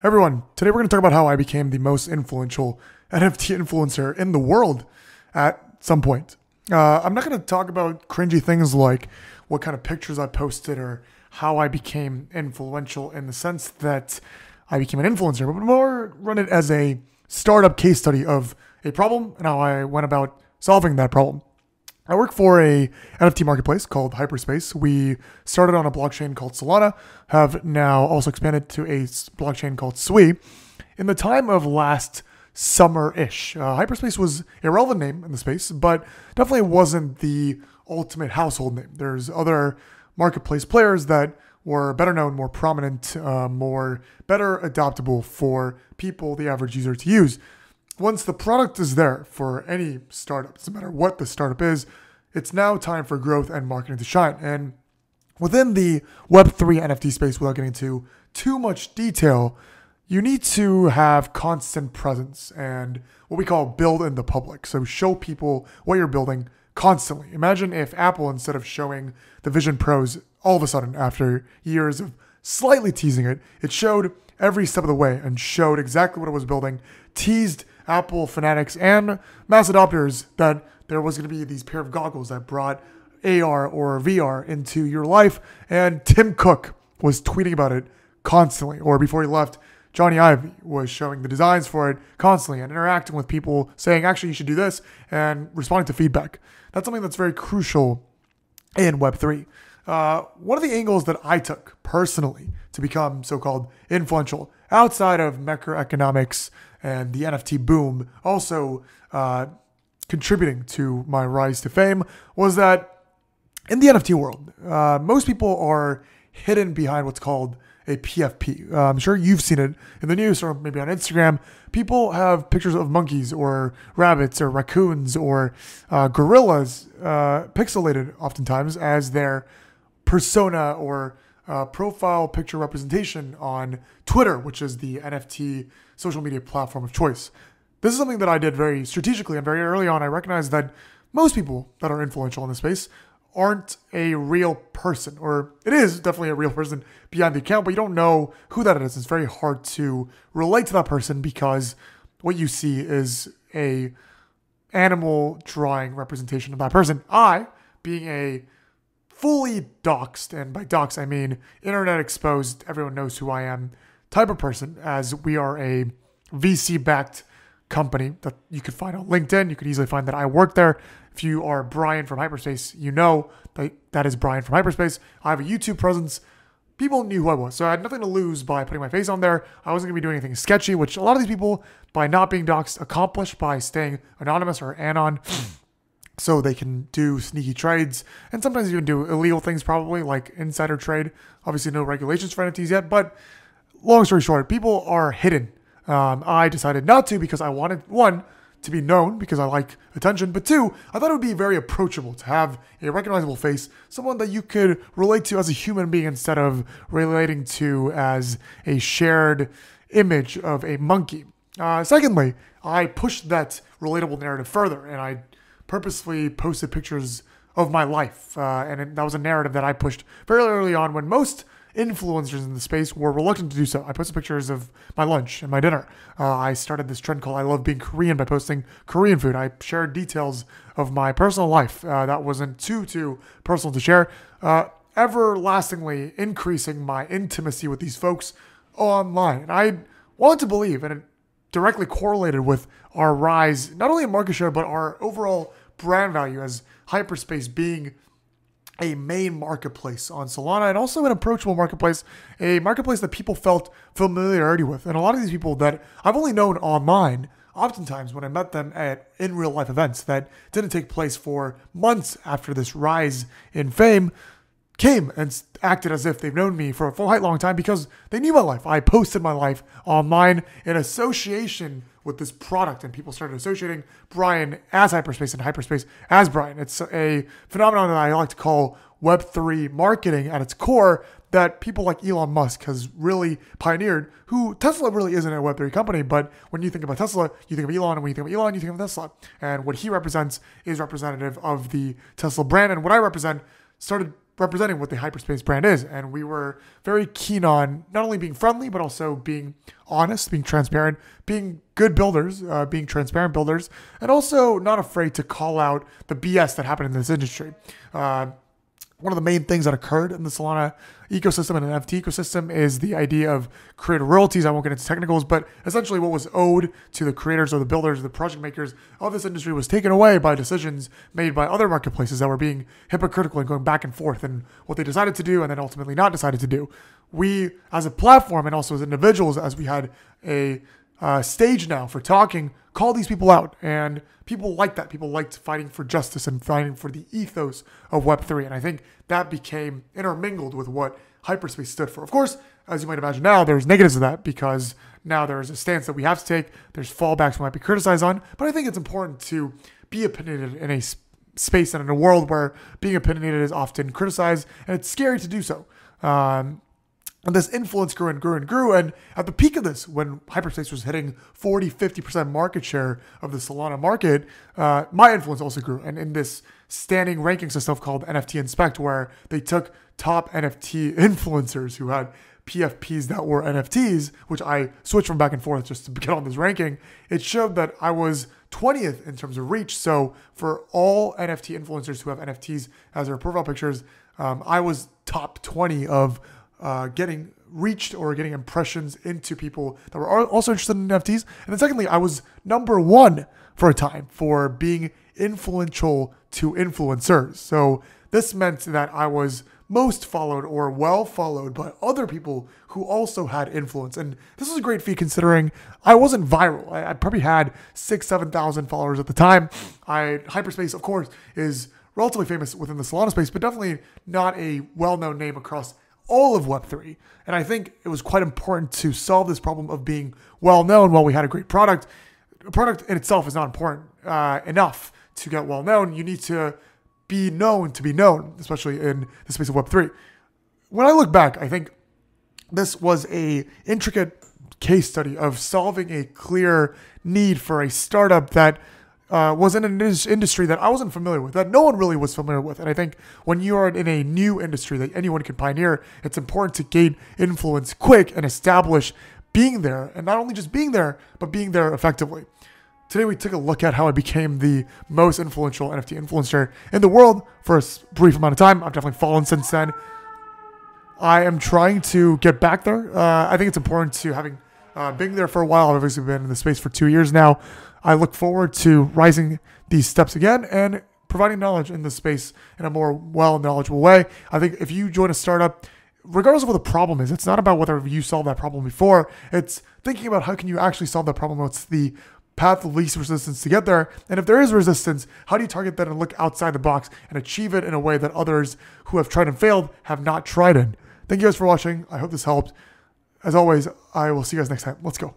Everyone, today we're going to talk about how I became the most influential NFT influencer in the world at some point. I'm not going to talk about cringy things like what kind of pictures I posted or how I became influential in the sense that I became an influencer, but more run it as a startup case study of a problem and how I went about solving that problem. I work for a NFT marketplace called Hyperspace. We started on a blockchain called Solana, have now also expanded to a blockchain called Sui. In the time of last summer-ish, Hyperspace was a relevant name in the space, but definitely wasn't the ultimate household name. There's other marketplace players that were better known, more prominent, more better adoptable for people, the average user, to use. Once the product is there for any startup, doesn't matter what the startup is, it's now time for growth and marketing to shine. And within the Web3 NFT space, without getting into too much detail, you need to have constant presence and what we call build in the public. So show people what you're building constantly. Imagine if Apple, instead of showing the Vision Pros all of a sudden after years of slightly teasing it, it showed every step of the way and showed exactly what it was building, teased Apple fanatics and mass adopters that there was going to be these pair of goggles that brought AR or VR into your life. And Tim Cook was tweeting about it constantly. Or before he left, Johnny Ive was showing the designs for it constantly and interacting with people saying, actually, you should do this, and responding to feedback. That's something that's very crucial in Web3. One of the angles that I took personally to become so-called influential outside of macroeconomics and the NFT boom, also contributing to my rise to fame, was that in the NFT world, most people are hidden behind what's called a PFP. I'm sure you've seen it in the news or maybe on Instagram. People have pictures of monkeys or rabbits or raccoons or gorillas pixelated oftentimes as their persona or profile picture representation on Twitter, which is the NFT social media platform of choice. This is something that I did very strategically and very early on. I recognized that most people that are influential in the space aren't a real person, or it is definitely a real person behind the account, but you don't know who that is. It's very hard to relate to that person because what you see is a animal drawing representation of that person. I, being a fully doxed, and by doxed I mean internet exposed, everyone knows who I am, type of person, as we are a VC-backed company that you could find on LinkedIn. You could easily find that I work there. If you are Brian from Hyperspace, you know that is Brian from Hyperspace. I have a YouTube presence. People knew who I was, so I had nothing to lose by putting my face on there. I wasn't going to be doing anything sketchy, which a lot of these people, by not being doxed, accomplish by staying anonymous or anon, so they can do sneaky trades, and sometimes even do illegal things, probably like insider trade. Obviously, no regulations for NFTs yet, but long story short, people are hidden. I decided not to because I wanted, one, to be known because I like attention, but two, I thought it would be very approachable to have a recognizable face, someone that you could relate to as a human being instead of relating to as a shared image of a monkey. Secondly, I pushed that relatable narrative further, and I purposely posted pictures of my life, that was a narrative that I pushed very early on when most influencers in the space were reluctant to do so. I posted pictures of my lunch and my dinner. I started this trend called I Love Being Korean by posting Korean food. I shared details of my personal life that wasn't too personal to share, everlastingly increasing my intimacy with these folks online. And I wanted to believe, and it directly correlated with our rise, not only in market share, but our overall brand value as Hyperspace being a main marketplace on Solana and also an approachable marketplace, a marketplace that people felt familiarity with. And a lot of these people that I've only known online, oftentimes when I met them at in real life events that didn't take place for months after this rise in fame, came and acted as if they've known me for a full long time because they knew my life. I posted my life online in association with this product, and people started associating Brian as Hyperspace and Hyperspace as Brian. It's a phenomenon that I like to call Web3 marketing at its core that people like Elon Musk has really pioneered, who Tesla really isn't a Web3 company, but when you think about Tesla, you think of Elon, and when you think of Elon, you think of Tesla. And what he represents is representative of the Tesla brand, and what I represent started representing what the Hyperspace brand is. And we were very keen on not only being friendly, but also being honest, being transparent, being good builders, being transparent builders, and also not afraid to call out the BS that happened in this industry. One of the main things that occurred in the Solana ecosystem and NFT ecosystem is the idea of creator royalties. I won't get into technicals, but essentially what was owed to the creators or the builders, the project makers of this industry was taken away by decisions made by other marketplaces that were being hypocritical and going back and forth in what they decided to do and then ultimately not decided to do. We, as a platform and also as individuals, as we had a stage now for talking, call these people out. And people like that. People liked fighting for justice and fighting for the ethos of Web3. And I think that became intermingled with what Hyperspace stood for. Of course, as you might imagine now, there's negatives of that because now there's a stance that we have to take. There's fallbacks we might be criticized on. But I think it's important to be opinionated in a space and in a world where being opinionated is often criticized. And it's scary to do so. And this influence grew and grew and grew. And at the peak of this, when Hyperspace was hitting 40, 50% market share of the Solana market, my influence also grew. And in this standing ranking system called NFT Inspect, where they took top NFT influencers who had PFPs that were NFTs, which I switched from back and forth just to get on this ranking, it showed that I was 20th in terms of reach. So for all NFT influencers who have NFTs as their profile pictures, I was top 20 of getting reached or getting impressions into people that were also interested in NFTs. And then secondly, I was number one for a time for being influential to influencers. So this meant that I was most followed or well followed by other people who also had influence. And this was a great feat considering I wasn't viral. I probably had 6,000, 7,000 followers at the time. Hyperspace, of course, is relatively famous within the Solana space, but definitely not a well-known name across all of Web3. And I think it was quite important to solve this problem of being well-known while we had a great product. A product in itself is not important enough to get well-known. You need to be known to be known, especially in the space of Web3. When I look back, I think this was a intricate case study of solving a clear need for a startup that was in an industry that I wasn't familiar with, that no one really was familiar with. And I think when you are in a new industry that anyone can pioneer, it's important to gain influence quick and establish being there. And not only just being there, but being there effectively. Today, we took a look at how I became the most influential NFT influencer in the world for a brief amount of time. I've definitely fallen since then. I am trying to get back there. I think it's important to having been there for a while. I've obviously been in the space for 2 years now. I look forward to rising these steps again and providing knowledge in this space in a more knowledgeable way. I think if you join a startup, regardless of what the problem is, it's not about whether you solved that problem before. It's thinking about how can you actually solve that problem. What's the path of least resistance to get there? And if there is resistance, how do you target that and look outside the box and achieve it in a way that others who have tried and failed have not tried in? Thank you guys for watching. I hope this helped. As always, I will see you guys next time. Let's go.